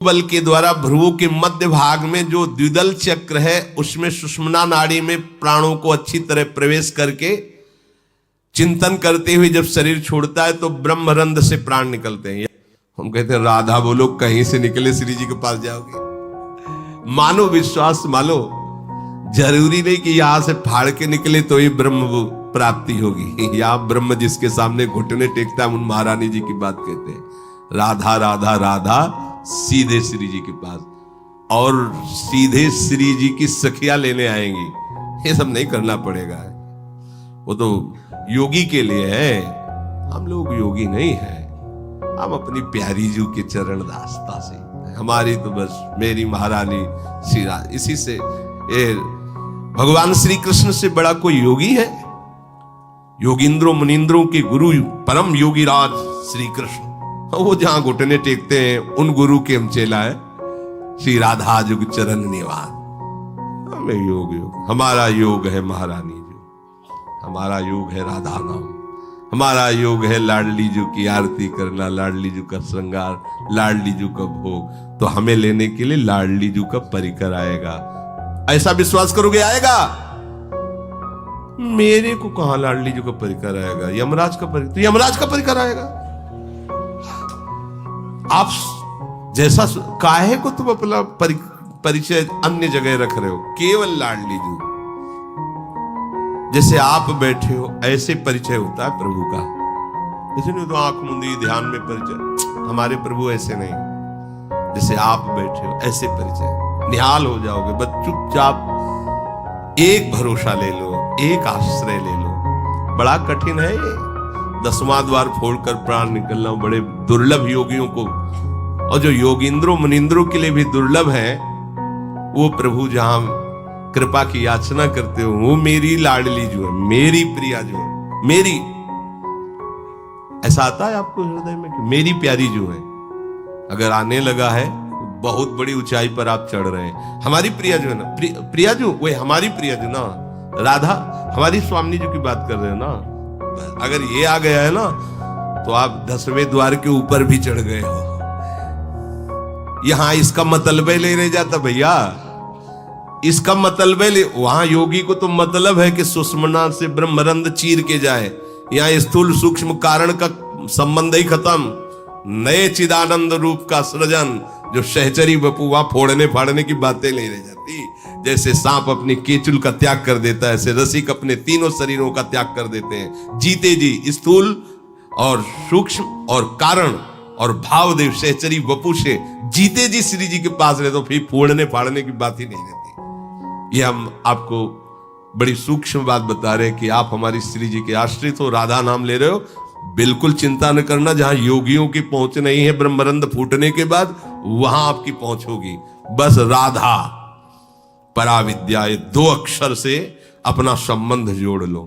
बल के द्वारा भ्रुवों के मध्य भाग में जो द्विदल चक्र है उसमें सुषुम्ना नाड़ी में प्राणों को अच्छी तरह प्रवेश करके चिंतन करते हुए जब शरीर छोड़ता है तो ब्रह्मरंध्र से प्राण निकलते हैं। हम कहते हैं राधा बोलो कहीं से निकले श्री जी के पास जाओगे। मानो विश्वास मानो, जरूरी नहीं कि यहां से फाड़ के निकले तो ही ब्रह्म प्राप्ति होगी। यहां ब्रह्म जिसके सामने घुटने टेकता है उन महारानी जी की बात कहते हैं। राधा राधा राधा सीधे श्री जी के पास, और सीधे श्री जी की सखियां लेने आएंगी। ये सब नहीं करना पड़ेगा, वो तो योगी के लिए है। हम लोग योगी नहीं है, हम अपनी प्यारी जी के चरण दास्ता से, हमारी तो बस मेरी महारानी श्री राधा। इसी से ये भगवान श्री कृष्ण से बड़ा कोई योगी है? योगींद्रों मुनींद्रों के गुरु परम योगी राज श्री कृष्ण, वो जहां घुटने टेकते हैं उन गुरु के हम चेला है। श्री राधा जुग चरण निवास। हमें योग हमारा योग है महारानी जी, हमारा योग है राधा नाम, हमारा योग है लाडली जी की आरती करना, लाडली जी का श्रृंगार, लाडली जी का भोग। तो हमें लेने के लिए लाडली जी का परिकर आएगा। ऐसा विश्वास करोगे आएगा? मेरे को कहां लाडली जी का परिकर आएगा? यमराज का परिकर, तो यमराज का परिकर आएगा। आप जैसा काहे को तुम अपना परिचय अन्य जगह रख रहे हो? केवल लाडली जी जैसे आप बैठे हो ऐसे परिचय होता है प्रभु का। ऐसे नहीं तो आंख मुंदी ध्यान में परिचय। हमारे प्रभु ऐसे नहीं, जैसे आप बैठे हो ऐसे परिचय। निहाल हो जाओगे, बस चुपचाप एक भरोसा ले लो, एक आश्रय ले लो। बड़ा कठिन है ये 10वां द्वार फोड़कर प्राण निकलना, बड़े दुर्लभ योगियों को, और जो योगींद्रों मुनींद्रों के लिए भी दुर्लभ है, वो प्रभु जहां कृपा की याचना करते हो, वो मेरी लाडली जो है, मेरी प्रिया जो है, मेरी। ऐसा आता है आपको हृदय में कि मेरी प्यारी जो है? अगर आने लगा है बहुत बड़ी ऊंचाई पर आप चढ़ रहे हैं। हमारी प्रिया जो है ना, प्रिया जो वो हमारी प्रिया जो ना, राधा हमारी स्वामी जी की बात कर रहे हो ना। अगर ये आ गया है ना तो आप 10वें द्वार के ऊपर भी चढ़ गए हो। यहां इसका मतलब ले रह जाता भैया, इसका मतलब ले। वहां योगी को तो मतलब है कि सुषुम्ना से ब्रह्मरंध्र चीर के जाए। यहां स्थूल सूक्ष्म कारण का संबंध ही खत्म, नए चिदानंद रूप का सृजन। जो सहचरी बपू वहां फोड़ने फाड़ने की बातें नहीं रह जाती। जैसे सांप अपनी केचुल का त्याग कर देता है, ऐसे रसिक अपने तीनों शरीरों का त्याग कर देते हैं। जीते जी स्थूल और सूक्ष्म और कारण और भावदेव सहचरी वपु से जीते जी श्री जी के पास रहे, तो फिर फोड़ने फाड़ने की बात ही नहीं रहती। ये हम आपको बड़ी सूक्ष्म बात बता रहे हैं कि आप हमारी श्री जी के आश्रित हो, राधा नाम ले रहे हो, बिल्कुल चिंता न करना। जहां योगियों की पहुंच नहीं है ब्रह्मरंध्र फूटने के बाद, वहां आपकी पहुंच होगी। बस राधा पराविद्या, ये 2 अक्षर से अपना संबंध जोड़ लो।